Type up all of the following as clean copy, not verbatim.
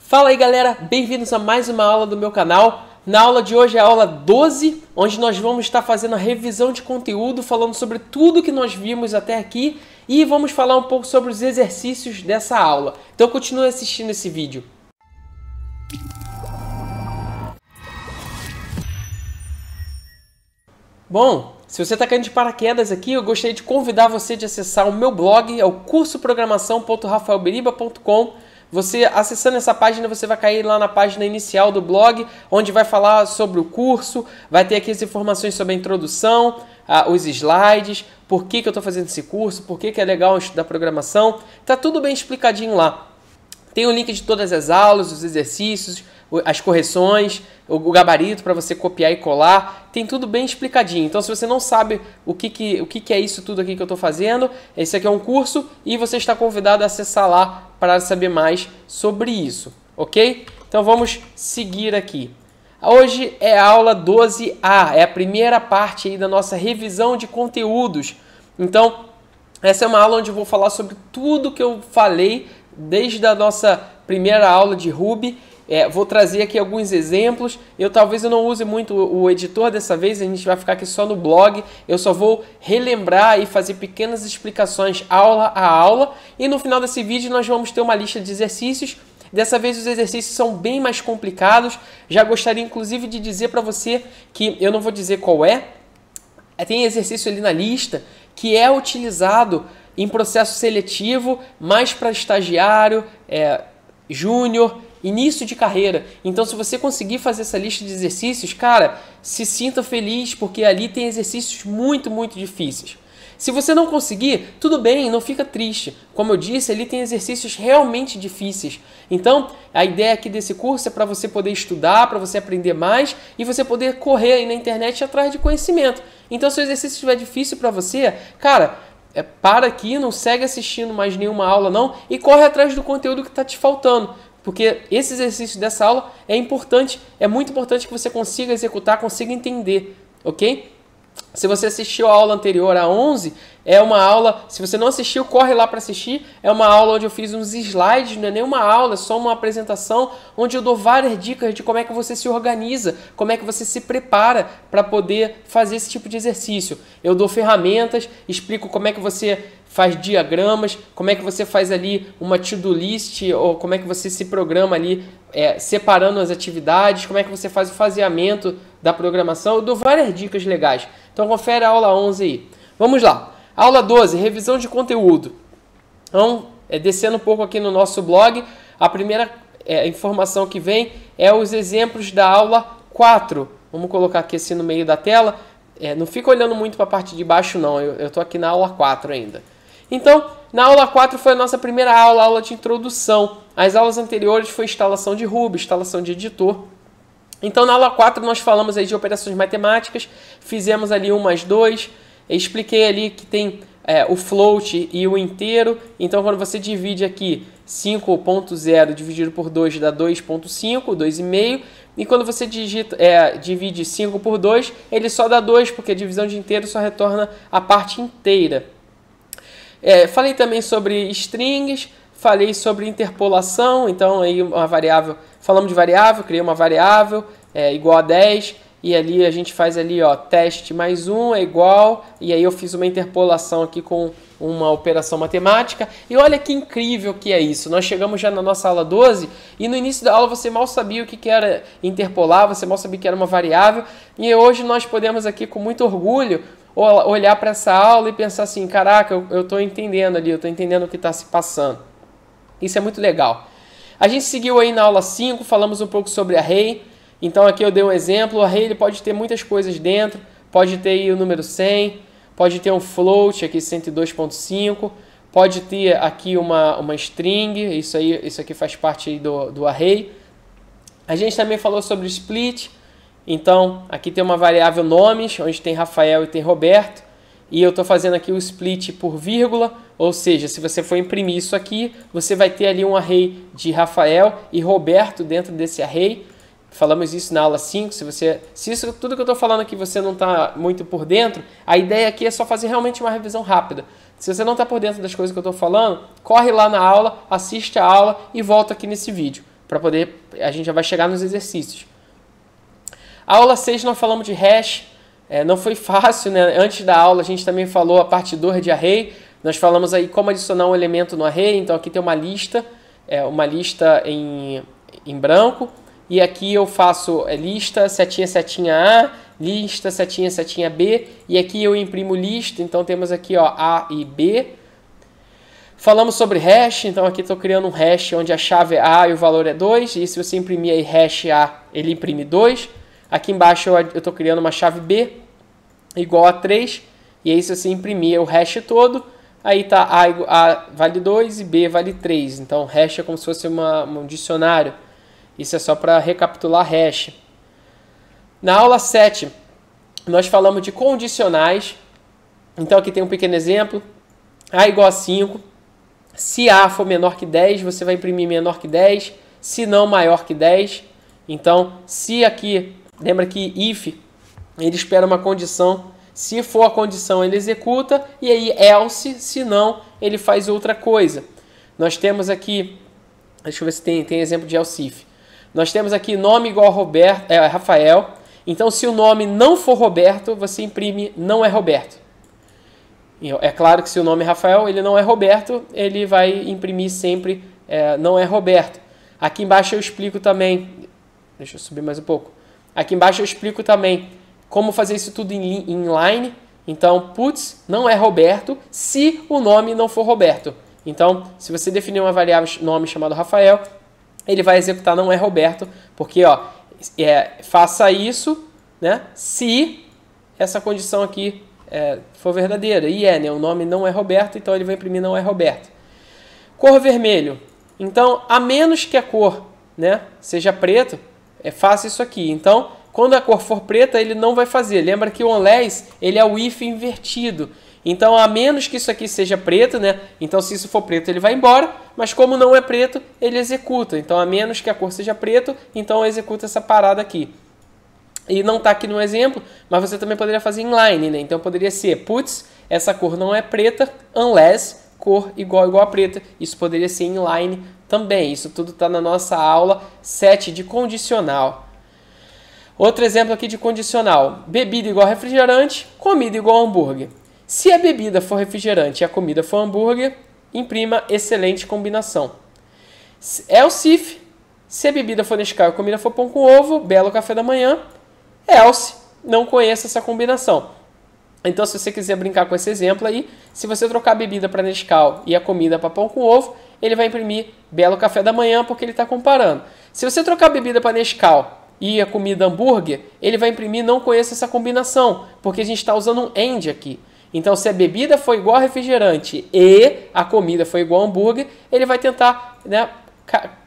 Fala aí galera, bem-vindos a mais uma aula do meu canal. Na aula de hoje é a aula 12, onde nós vamos estar fazendo a revisão de conteúdo, falando sobre tudo que nós vimos até aqui e vamos falar um pouco sobre os exercícios dessa aula. Então continue assistindo esse vídeo. Bom, se você está caindo de paraquedas aqui, eu gostaria de convidar você de acessar o meu blog, é o cursoprogramação.rafaelberiba.com. Você acessando essa página, você vai cair lá na página inicial do blog, onde vai falar sobre o curso, vai ter aqui as informações sobre a introdução, os slides, por que eu estou fazendo esse curso, por que é legal estudar programação. Está tudo bem explicadinho lá. Tem o link de todas as aulas, os exercícios, as correções, o gabarito para você copiar e colar. Tem tudo bem explicadinho. Então, se você não sabe o que é isso tudo aqui que eu estou fazendo, esse aqui é um curso e você está convidado a acessar lá para saber mais sobre isso, ok? Então, vamos seguir aqui. Hoje é a aula 12A, é a primeira parte aí da nossa revisão de conteúdos. Então, essa é uma aula onde eu vou falar sobre tudo que eu falei desde a nossa primeira aula de Ruby. Vou trazer aqui alguns exemplos. Talvez eu não use muito o editor dessa vez, a gente vai ficar aqui só no blog. Eu só vou relembrar e fazer pequenas explicações aula a aula. E no final desse vídeo nós vamos ter uma lista de exercícios. Dessa vez os exercícios são bem mais complicados. Já gostaria inclusive de dizer para você que eu não vou dizer qual é. Tem exercício ali na lista que é utilizado em processo seletivo, mais para estagiário, júnior, início de carreira. Então, se você conseguir fazer essa lista de exercícios, cara, se sinta feliz, porque ali tem exercícios muito, muito difíceis. Se você não conseguir, tudo bem, não fica triste. Como eu disse, ali tem exercícios realmente difíceis. Então, a ideia aqui desse curso é para você poder estudar, para você aprender mais e você poder correr aí na internet atrás de conhecimento. Então, se o exercício estiver difícil para você, cara, para aqui, não segue assistindo mais nenhuma aula não e corre atrás do conteúdo que está te faltando. Porque esse exercício dessa aula é importante, é muito importante que você consiga executar, consiga entender, ok? Se você assistiu a aula anterior, a 11, é uma aula, se você não assistiu, corre lá para assistir, é uma aula onde eu fiz uns slides, não é nem uma aula, é só uma apresentação, onde eu dou várias dicas de como é que você se organiza, como é que você se prepara para poder fazer esse tipo de exercício. Eu dou ferramentas, explico como é que você faz diagramas, como é que você faz ali uma to-do list, ou como é que você se programa ali, separando as atividades, como é que você faz o faseamento da programação. Eu dou várias dicas legais. Então confere a aula 11 aí. Vamos lá. Aula 12, revisão de conteúdo. Então, descendo um pouco aqui no nosso blog, a primeira informação que vem é os exemplos da aula 4. Vamos colocar aqui assim no meio da tela. Não fica olhando muito para a parte de baixo não, eu estou aqui na aula 4 ainda. Então, na aula 4 foi a nossa primeira aula, a aula de introdução. As aulas anteriores foi instalação de Ruby, instalação de editor. Então, na aula 4 nós falamos aí de operações matemáticas, fizemos ali 1 mais 2, expliquei ali que tem o float e o inteiro. Então, quando você divide aqui 5.0 dividido por 2 dá 2.5, 2,5. E quando você divide 5 por 2, ele só dá 2, porque a divisão de inteiro só retorna a parte inteira. Falei também sobre strings, falei sobre interpolação, então aí uma variável, falamos de variável, criei uma variável igual a 10, e ali a gente faz ali, ó, teste mais 1 é igual, e aí eu fiz uma interpolação aqui com uma operação matemática, e olha que incrível que é isso. Nós chegamos já na nossa aula 12, e no início da aula você mal sabia o que era interpolar, você mal sabia que era uma variável, e hoje nós podemos aqui com muito orgulho olhar para essa aula e pensar assim, caraca, eu estou entendendo ali, eu estou entendendo o que está se passando. Isso é muito legal. A gente seguiu aí na aula 5, falamos um pouco sobre array. Então aqui eu dei um exemplo, o array ele pode ter muitas coisas dentro, pode ter aí o número 100, pode ter um float aqui 102.5, pode ter aqui uma string, isso aqui faz parte aí do array. A gente também falou sobre split. Então, aqui tem uma variável nomes, onde tem Rafael e tem Roberto, e eu estou fazendo aqui o split por vírgula, ou seja, se você for imprimir isso aqui, você vai ter ali um array de Rafael e Roberto dentro desse array. Falamos isso na aula 5, se isso tudo que eu estou falando aqui você não está muito por dentro, a ideia aqui é só fazer realmente uma revisão rápida. Se você não está por dentro das coisas que eu estou falando, corre lá na aula, assiste a aula e volta aqui nesse vídeo, para poder, a gente já vai chegar nos exercícios. A aula 6 nós falamos de hash, não foi fácil, né? Antes da aula a gente também falou a parte 2 de array, nós falamos aí como adicionar um elemento no array, então aqui tem uma lista em branco, e aqui eu faço lista, setinha, setinha A, lista, setinha, setinha B, e aqui eu imprimo lista, então temos aqui ó, A e B. Falamos sobre hash, então aqui estou criando um hash onde a chave é A e o valor é 2, e se você imprimir aí hash A, ele imprime 2. Aqui embaixo eu estou criando uma chave B igual a 3, e aí se você imprimir o hash todo, aí tá A vale 2 e B vale 3, então hash é como se fosse um dicionário. Isso é só para recapitular hash. Na aula 7, nós falamos de condicionais. Então aqui tem um pequeno exemplo. A igual a 5. Se A for menor que 10, você vai imprimir menor que 10. Se não, maior que 10. Então, se aqui, lembra que if, ele espera uma condição. Se for a condição, ele executa. E aí, else, se não, ele faz outra coisa. Nós temos aqui, deixa eu ver se tem exemplo de else if. Nós temos aqui nome igual a Rafael. Então, se o nome não for Roberto, você imprime não é Roberto. É claro que se o nome é Rafael, ele não é Roberto, ele vai imprimir sempre não é Roberto. Aqui embaixo eu explico também, deixa eu subir mais um pouco. Aqui embaixo eu explico também como fazer isso tudo em inline. Então, puts não é Roberto se o nome não for Roberto. Então, se você definir uma variável nome chamado Rafael, ele vai executar não é Roberto, porque faça isso, né, se essa condição aqui for verdadeira. E né, o nome não é Roberto, então ele vai imprimir não é Roberto. Cor vermelho. Então, a menos que a cor, né, seja preto, faça isso aqui. Então, quando a cor for preta, ele não vai fazer. Lembra que o unless, ele é o if invertido. Então, a menos que isso aqui seja preto, né? Então, se isso for preto, ele vai embora. Mas como não é preto, ele executa. Então, a menos que a cor seja preto, então executa essa parada aqui. E não está aqui no exemplo, mas você também poderia fazer inline, né? Então, poderia ser puts, essa cor não é preta, unless, cor igual a preta. Isso poderia ser inline também. Isso tudo está na nossa aula 7 de condicional. Outro exemplo aqui de condicional. Bebida igual a refrigerante, comida igual a hambúrguer. Se a bebida for refrigerante e a comida for hambúrguer, imprima excelente combinação. Else if, se a bebida for Nescau e a comida for pão com ovo, belo café da manhã. Else, não conheça essa combinação. Então, se você quiser brincar com esse exemplo aí, se você trocar a bebida para Nescau e a comida para pão com ovo, ele vai imprimir belo café da manhã porque ele está comparando. Se você trocar a bebida para Nescau e a comida hambúrguer, ele vai imprimir não conheça essa combinação, porque a gente está usando um AND aqui. Então, se a bebida for igual a refrigerante e a comida for igual a hambúrguer, ele vai tentar, né,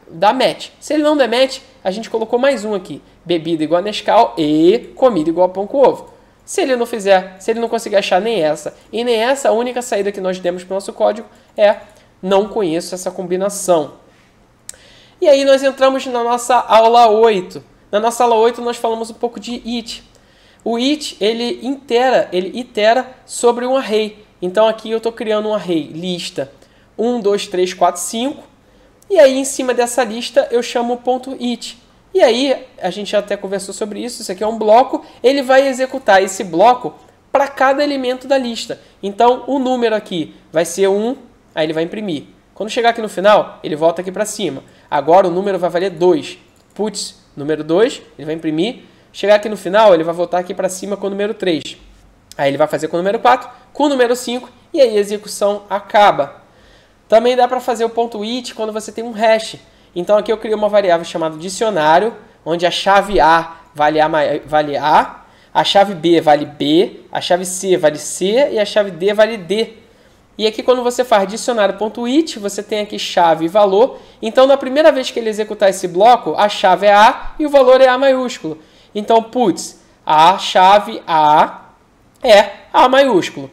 dar match. Se ele não der match, a gente colocou mais um aqui. Bebida igual a Nescau e comida igual a pão com ovo. Se ele não fizer, se ele não conseguir achar nem essa e nem essa, a única saída que nós demos para o nosso código é não conheço essa combinação. E aí nós entramos na nossa aula 8. Na nossa aula 8 nós falamos um pouco de it. O it, ele itera sobre um array. Então aqui eu estou criando um array, lista 1, 2, 3, 4, 5. E aí em cima dessa lista eu chamo o ponto it. E aí, a gente até conversou sobre isso aqui é um bloco, ele vai executar esse bloco para cada elemento da lista. Então, o número aqui vai ser 1, aí ele vai imprimir. Quando chegar aqui no final, ele volta aqui para cima. Agora o número vai valer 2. Puts, número 2, ele vai imprimir. Chegar aqui no final, ele vai voltar aqui para cima com o número 3. Aí ele vai fazer com o número 4, com o número 5, e aí a execução acaba. Também dá para fazer o ponto it quando você tem um hash. Então aqui eu criei uma variável chamada dicionário, onde a chave A vale A, a chave B vale B, a chave C vale C e a chave D vale D. E aqui quando você faz dicionário.it, você tem aqui chave e valor. Então na primeira vez que ele executar esse bloco, a chave é A e o valor é A maiúsculo. Então, puts, a chave A é A maiúsculo.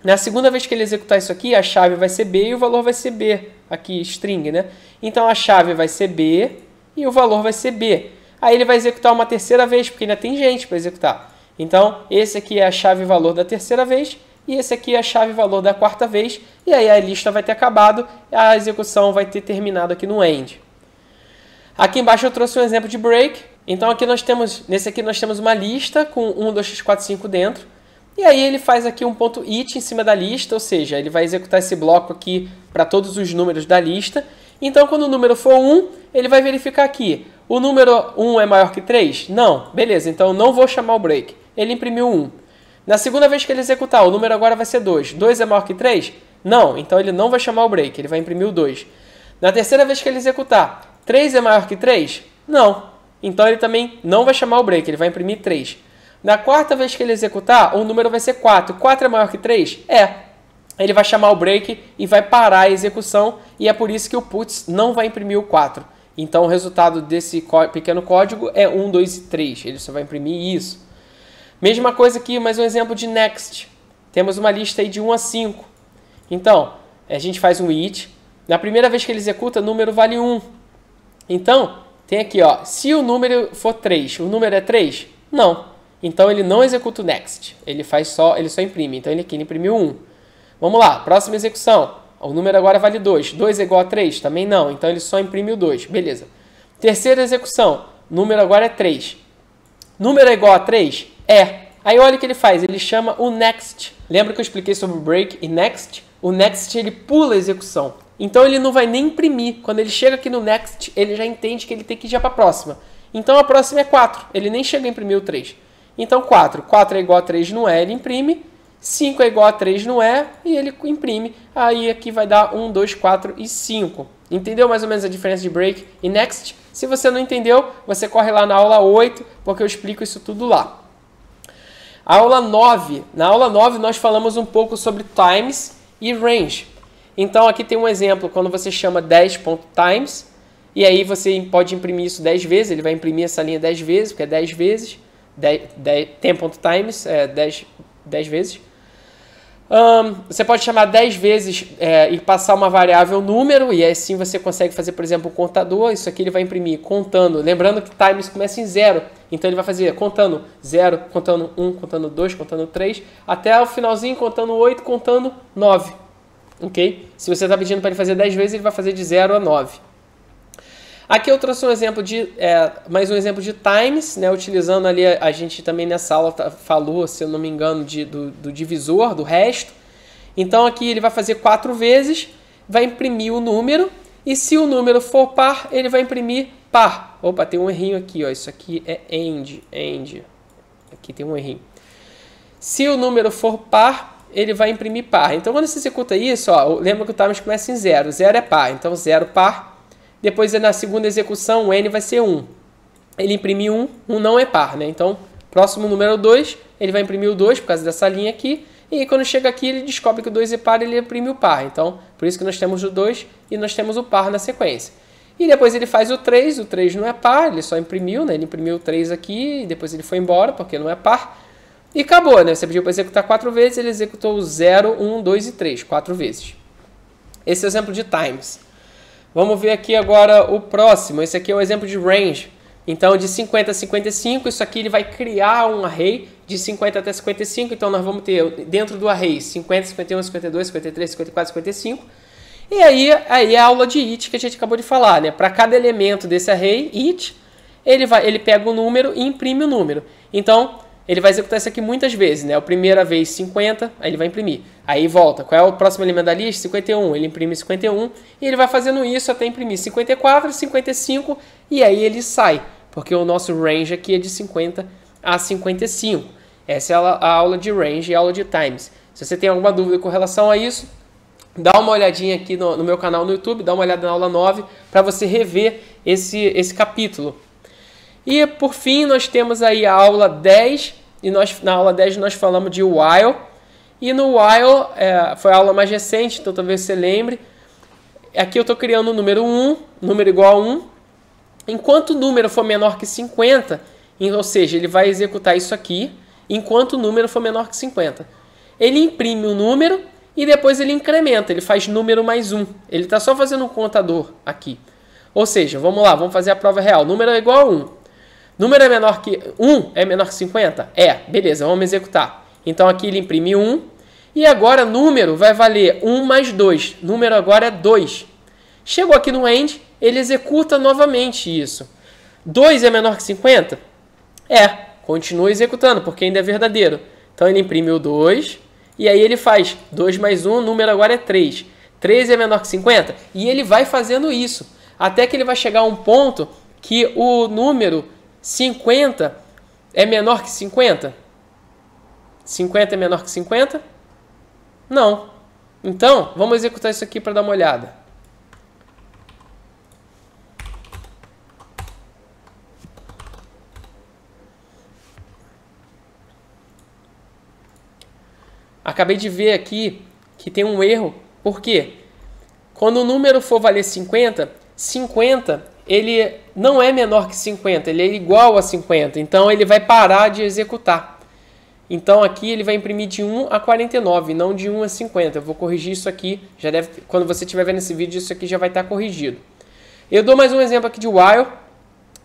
Na segunda vez que ele executar isso aqui, a chave vai ser B e o valor vai ser B. Aqui, string, né? Então, a chave vai ser B e o valor vai ser B. Aí ele vai executar uma terceira vez, porque ainda tem gente para executar. Então, esse aqui é a chave valor da terceira vez e esse aqui é a chave valor da quarta vez. E aí a lista vai ter acabado, a execução vai ter terminado aqui no end. Aqui embaixo eu trouxe um exemplo de break. Então nesse aqui nós temos uma lista com 1, 2, 3, 4, 5 dentro. E aí ele faz aqui um ponto it em cima da lista, ou seja, ele vai executar esse bloco aqui para todos os números da lista. Então quando o número for 1, ele vai verificar aqui. O número 1 é maior que 3? Não. Beleza, então eu não vou chamar o break. Ele imprimiu 1. Na segunda vez que ele executar, o número agora vai ser 2. 2 é maior que 3? Não. Então ele não vai chamar o break, ele vai imprimir o 2. Na terceira vez que ele executar, 3 é maior que 3? Não. Então ele também não vai chamar o break, ele vai imprimir 3. Na quarta vez que ele executar, o número vai ser 4. 4 é maior que 3? É. Ele vai chamar o break e vai parar a execução, e é por isso que o puts não vai imprimir o 4. Então o resultado desse pequeno código é 1, 2 e 3. Ele só vai imprimir isso. Mesma coisa aqui, mais um exemplo de next. Temos uma lista aí de 1 a 5. Então, a gente faz um it. Na primeira vez que ele executa, o número vale 1. Então, tem aqui, ó, se o número for 3, o número é 3? Não. Então ele não executa o next, ele só imprime. Então ele aqui imprimiu 1. Vamos lá, próxima execução. O número agora vale 2. 2 é igual a 3? Também não. Então ele só imprime o 2. Beleza. Terceira execução. O número agora é 3. Número é igual a 3? É. Aí olha o que ele faz. Ele chama o next. Lembra que eu expliquei sobre break e next? O next ele pula a execução. Então ele não vai nem imprimir. Quando ele chega aqui no next, ele já entende que ele tem que ir já para a próxima. Então a próxima é 4. Ele nem chega a imprimir o 3. Então 4. 4 é igual a 3 no E, ele imprime. 5 é igual a 3 no E e ele imprime. Aí aqui vai dar 1, 2, 4 e 5. Entendeu mais ou menos a diferença de break e next? Se você não entendeu, você corre lá na aula 8, porque eu explico isso tudo lá. Aula 9. Na aula 9 nós falamos um pouco sobre times e range. Então aqui tem um exemplo, quando você chama 10.times, e aí você pode imprimir isso 10 vezes, ele vai imprimir essa linha 10 vezes, porque é 10 vezes. 10.times é 10 vezes. Você pode chamar 10 vezes e passar uma variável número, e assim você consegue fazer, por exemplo, um contador. Isso aqui ele vai imprimir contando, lembrando que times começa em 0, então ele vai fazer contando 0, contando 1, contando 2, contando 3, até o finalzinho contando 8, contando 9. Ok? Se você está pedindo para ele fazer 10 vezes, ele vai fazer de 0 a 9. Aqui eu trouxe um exemplo mais um exemplo de times, né, utilizando ali, a gente também nessa aula falou, se eu não me engano, do divisor, do resto. Então aqui ele vai fazer 4 vezes, vai imprimir o número, e se o número for par, ele vai imprimir par. Opa, tem um errinho aqui, ó, isso aqui é end. Aqui tem um errinho. Se o número for par, ele vai imprimir par. Então quando você executa isso, ó, lembra que o times começa em 0, 0 é par, então 0 par. Depois, na segunda execução, o n vai ser 1. Ele imprime 1, 1 não é par, né? Então, próximo número 2, ele vai imprimir o 2 por causa dessa linha aqui. E aí, quando chega aqui, ele descobre que o 2 é par, ele imprime o par. Então, por isso que nós temos o 2 e nós temos o par na sequência. E depois ele faz o 3 não é par, ele só imprimiu, né? Ele imprimiu o 3 aqui, e depois ele foi embora, porque não é par. E acabou, né? Você pediu para executar 4 vezes, ele executou o 0, 1, 2 e 3, 4 vezes. Esse é o exemplo de times. Vamos ver aqui agora o próximo. Esse aqui é o exemplo de range. Então, de 50 a 55, isso aqui ele vai criar um array de 50 até 55. Então, nós vamos ter dentro do array 50, 51, 52, 53, 54, 55. E aí é a aula de it que a gente acabou de falar, né? Para cada elemento desse array, it, ele pega o número e imprime o número. Então, ele vai executar isso aqui muitas vezes, né? A primeira vez 50, aí ele vai imprimir. Aí volta. Qual é o próximo elemento da lista? 51. Ele imprime 51 e ele vai fazendo isso até imprimir 54, 55 e aí ele sai. Porque o nosso range aqui é de 50 a 55. Essa é a aula de range e a aula de times. Se você tem alguma dúvida com relação a isso, dá uma olhadinha aqui no meu canal no YouTube, dá uma olhada na aula 9 para você rever esse capítulo. E por fim nós temos aí a aula 10, e na aula 10 nós falamos de while, e no while foi a aula mais recente, então talvez você lembre. Aqui eu estou criando o número 1, número igual a 1, enquanto o número for menor que 50, ou seja, ele vai executar isso aqui, enquanto o número for menor que 50. Ele imprime o número e depois ele incrementa, ele faz número mais 1, ele está só fazendo um contador aqui. Ou seja, vamos lá, vamos fazer a prova real, número é igual a 1. Número é menor que 1 é menor que 50? É, beleza, vamos executar. Então aqui ele imprime 1 e agora número vai valer 1 mais 2. Número agora é 2. Chegou aqui no end, ele executa novamente isso. 2 é menor que 50? Continua executando, porque ainda é verdadeiro. Então ele imprime o 2, e aí ele faz 2 mais 1, o número agora é 3. 3 é menor que 50? E ele vai fazendo isso, até que ele vai chegar a um ponto que o número 50 é menor que 50? 50 é menor que 50? Não. Então, vamos executar isso aqui para dar uma olhada. Acabei de ver aqui que tem um erro. Por quê? Quando o número for valer 50, 50 ele não é menor que 50, ele é igual a 50. Então ele vai parar de executar. Então aqui ele vai imprimir de 1 a 49, não de 1 a 50. Eu vou corrigir isso aqui. Quando você estiver vendo esse vídeo, isso aqui já vai estar corrigido. Eu dou mais um exemplo aqui de while.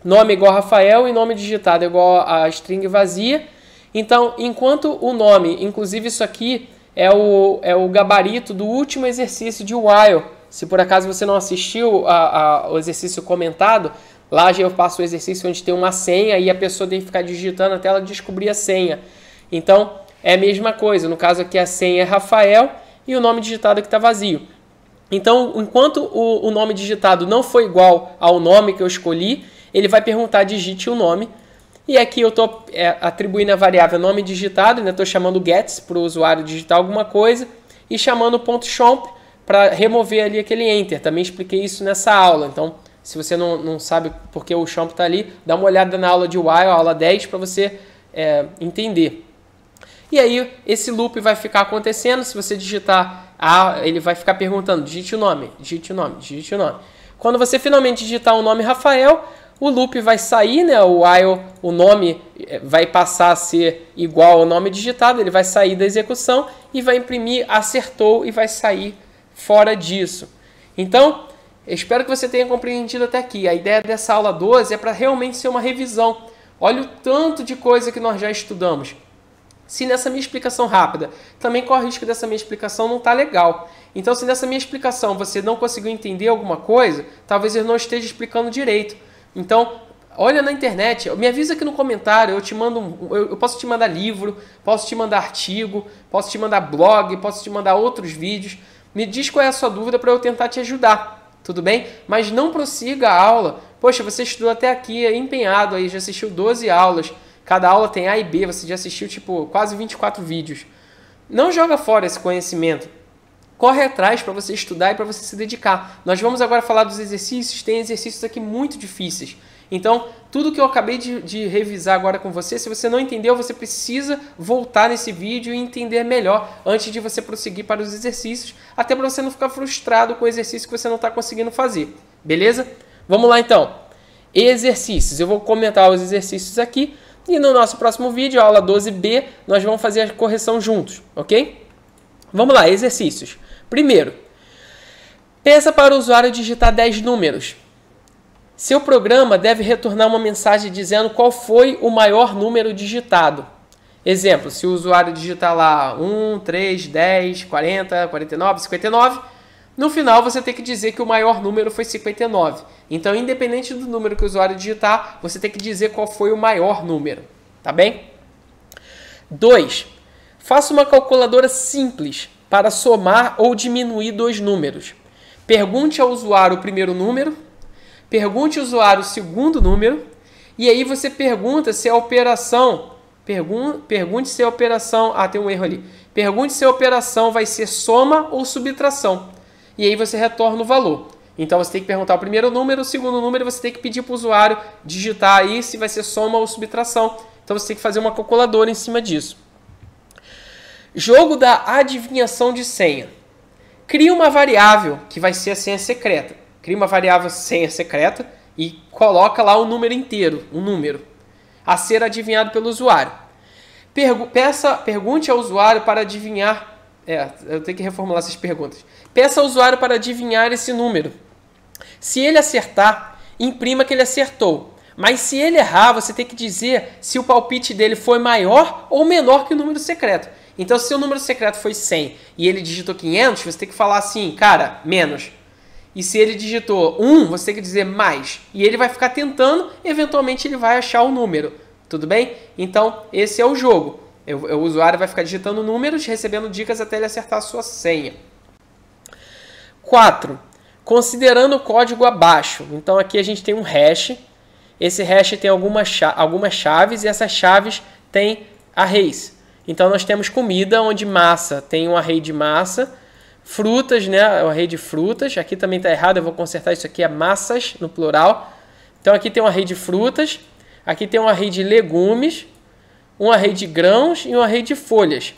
Nome igual a Rafael e nome digitado igual a string vazia. Então, enquanto o nome, inclusive isso aqui é o gabarito do último exercício de while. Se por acaso você não assistiu ao exercício comentado, lá já eu passo o exercício onde tem uma senha e a pessoa tem que ficar digitando até ela descobrir a senha. Então, é a mesma coisa. No caso aqui a senha é Rafael e o nome digitado aqui está vazio. Então, enquanto o nome digitado não for igual ao nome que eu escolhi, ele vai perguntar digite o nome. E aqui eu estou atribuindo a variável nome digitado, né? Estou chamando gets para o usuário digitar alguma coisa e chamando o .chomp para remover ali aquele enter. Também expliquei isso nessa aula. Então, se você não sabe por que o chomp está ali, dá uma olhada na aula de while, aula 10, para você entender. E aí, esse loop vai ficar acontecendo. Se você digitar A, ele vai ficar perguntando, digite o nome, digite o nome, digite o nome. Quando você finalmente digitar o nome Rafael, o loop vai sair, né? O while, o nome vai passar a ser igual ao nome digitado, ele vai sair da execução e vai imprimir acertou e vai sair fora disso. Então, eu espero que você tenha compreendido até aqui. A ideia dessa aula 12 é para realmente ser uma revisão. Olha o tanto de coisa que nós já estudamos. Se nessa minha explicação rápida também corre o risco dessa minha explicação não tá legal. Então, se nessa minha explicação você não conseguiu entender alguma coisa, talvez eu não esteja explicando direito. Então, olha na internet, me avisa aqui no comentário, eu posso te mandar livro, posso te mandar artigo, posso te mandar blog, posso te mandar outros vídeos. Me diz qual é a sua dúvida para eu tentar te ajudar, tudo bem? Mas não prossiga a aula. Poxa, você estudou até aqui, é empenhado aí, já assistiu 12 aulas. Cada aula tem A e B, você já assistiu quase 24 vídeos. Não joga fora esse conhecimento. Corre atrás para você estudar e para você se dedicar. Nós vamos agora falar dos exercícios, tem exercícios aqui muito difíceis. Então, tudo que eu acabei de revisar agora com você, se você não entendeu, você precisa voltar nesse vídeo e entender melhor antes de você prosseguir para os exercícios, até para você não ficar frustrado com o exercício que você não está conseguindo fazer. Beleza? Vamos lá então. Exercícios. Eu vou comentar os exercícios aqui e no nosso próximo vídeo, aula 12B, nós vamos fazer a correção juntos, ok? Vamos lá, exercícios. Primeiro, peça para o usuário digitar 10 números. Seu programa deve retornar uma mensagem dizendo qual foi o maior número digitado. Exemplo, se o usuário digitar lá 1, 3, 10, 40, 49, 59, no final você tem que dizer que o maior número foi 59. Então, independente do número que o usuário digitar, você tem que dizer qual foi o maior número. Tá bem? 2. Faça uma calculadora simples para somar ou diminuir dois números. Pergunte ao usuário o primeiro número, pergunte ao usuário o segundo número, e aí você pergunta se a operação... Pergunte se a operação... Ah, tem um erro ali. Pergunte se a operação vai ser soma ou subtração. E aí você retorna o valor. Então você tem que perguntar o primeiro número, o segundo número, você tem que pedir para o usuário digitar aí se vai ser soma ou subtração. Então você tem que fazer uma calculadora em cima disso. Jogo da adivinhação de senha. Cria uma variável que vai ser a senha secreta. Cria uma variável senha secreta e coloca lá o número inteiro, um número, a ser adivinhado pelo usuário. Pergunte ao usuário para adivinhar... eu tenho que reformular essas perguntas. Peça ao usuário para adivinhar esse número. Se ele acertar, imprima que ele acertou. Mas se ele errar, você tem que dizer se o palpite dele foi maior ou menor que o número secreto. Então, se o número secreto foi 100 e ele digitou 500, você tem que falar assim, cara, menos. e se ele digitou 1, você tem que dizer mais. E ele vai ficar tentando, eventualmente ele vai achar o número. Tudo bem? Então, esse é o jogo. O usuário vai ficar digitando números, recebendo dicas até ele acertar a sua senha. 4. Considerando o código abaixo. Então, aqui a gente tem um hash. Esse hash tem algumas chaves e essas chaves têm arrays. Então, nós temos comida, onde massa tem um array de massa. Frutas, né? O array de frutas. Aqui também está errado, eu vou consertar isso aqui, é massas, no plural. Então, aqui tem um array de frutas. Aqui tem um array de legumes, um array de grãos e um array de folhas.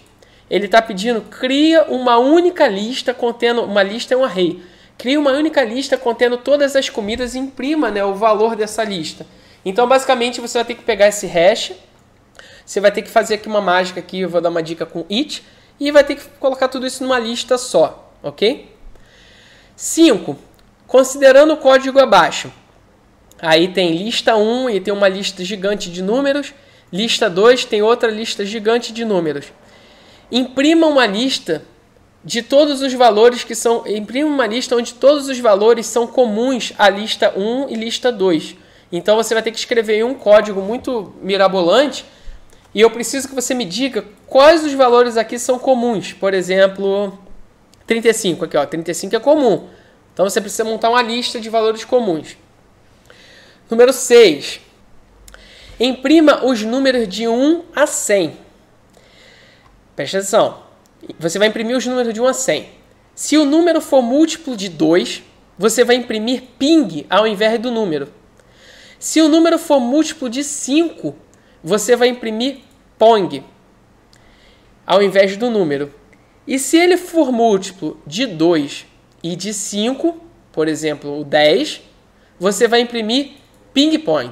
Ele está pedindo, cria uma única lista contendo, uma lista é um array. Cria uma única lista contendo todas as comidas e imprima, né, o valor dessa lista. Então, basicamente, você vai ter que pegar esse hash, você vai ter que fazer aqui uma mágica, aqui eu vou dar uma dica com it, e vai ter que colocar tudo isso numa lista só, ok? 5. Considerando o código abaixo. Aí tem lista 1 e tem uma lista gigante de números. Lista 2 tem outra lista gigante de números. Imprima uma lista de todos os valores que são... Imprima uma lista onde todos os valores são comuns à lista 1 e lista 2. Então você vai ter que escrever um código muito mirabolante. E eu preciso que você me diga quais os valores aqui são comuns. Por exemplo, 35 aqui, ó. 35 é comum. Então você precisa montar uma lista de valores comuns. Número 6. Imprima os números de 1 a 100. Presta atenção. Você vai imprimir os números de 1 a 100. Se o número for múltiplo de 2, você vai imprimir ping ao invés do número. Se o número for múltiplo de 5, você vai imprimir pong ao invés do número. E se ele for múltiplo de 2 e de 5, por exemplo, o 10, você vai imprimir ping-pong.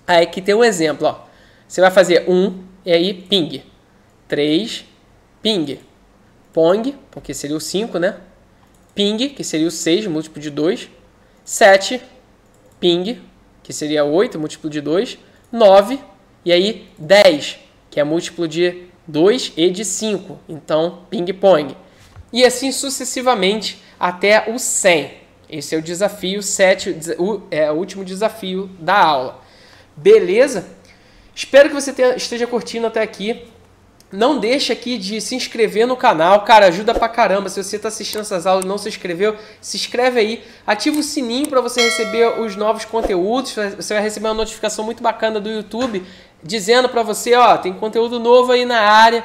Aí aqui tem um exemplo. Ó. Você vai fazer 1 e aí ping. 3, ping. Pong, porque seria o 5, né? Ping, que seria o 6, múltiplo de 2. 7, ping, que seria 8, múltiplo de 2. 9, e aí 10, que é múltiplo de 2 e de 5. Então, ping-pong. E assim sucessivamente até o 100. Esse é o desafio 7, o último desafio da aula. Beleza? Espero que você esteja curtindo até aqui. Não deixe aqui de se inscrever no canal, cara, ajuda pra caramba. Se você está assistindo essas aulas e não se inscreveu, se inscreve aí. Ativa o sininho para você receber os novos conteúdos. Você vai receber uma notificação muito bacana do YouTube dizendo para você, ó, tem conteúdo novo aí na área.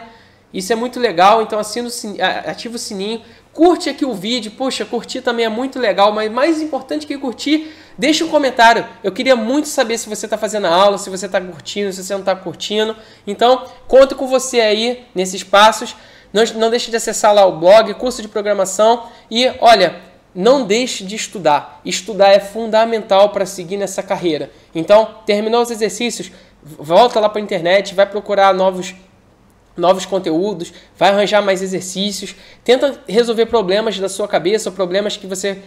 Isso é muito legal, então ativa o sininho. Curte aqui o vídeo, poxa, curtir também é muito legal, mas mais importante que curtir, deixa um comentário. Eu queria muito saber se você está fazendo a aula, se você está curtindo, se você não está curtindo. Então, conto com você aí nesses passos. Não deixe de acessar lá o blog, curso de programação. E, olha, não deixe de estudar. Estudar é fundamental para seguir nessa carreira. Então, terminou os exercícios, volta lá para a internet, vai procurar novos conteúdos, vai arranjar mais exercícios, tenta resolver problemas da sua cabeça, ou problemas que você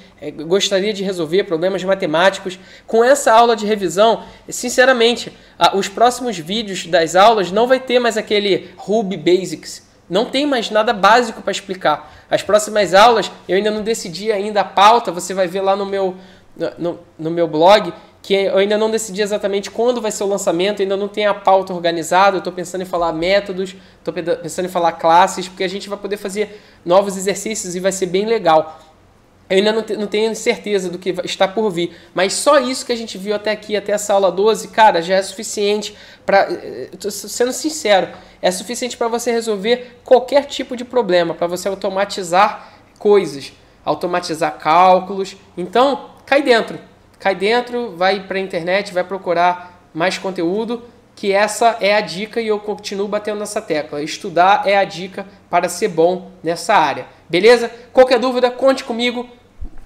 gostaria de resolver, problemas matemáticos. Com essa aula de revisão, sinceramente, os próximos vídeos das aulas não vai ter mais aquele Ruby Basics, não tem mais nada básico para explicar. As próximas aulas, eu ainda não decidi ainda a pauta, você vai ver lá no meu blog, que eu ainda não decidi exatamente quando vai ser o lançamento, ainda não tem a pauta organizada, eu estou pensando em falar métodos, estou pensando em falar classes, porque a gente vai poder fazer novos exercícios e vai ser bem legal. Eu ainda não tenho certeza do que está por vir, mas só isso que a gente viu até aqui, até essa aula 12, cara, já é suficiente para, sendo sincero, é suficiente para você resolver qualquer tipo de problema, para você automatizar coisas, automatizar cálculos. Então, cai dentro, vai para a internet, vai procurar mais conteúdo, que essa é a dica e eu continuo batendo nessa tecla. Estudar é a dica para ser bom nessa área. Beleza? Qualquer dúvida, conte comigo,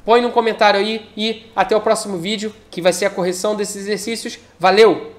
põe no comentário aí e até o próximo vídeo, que vai ser a correção desses exercícios. Valeu!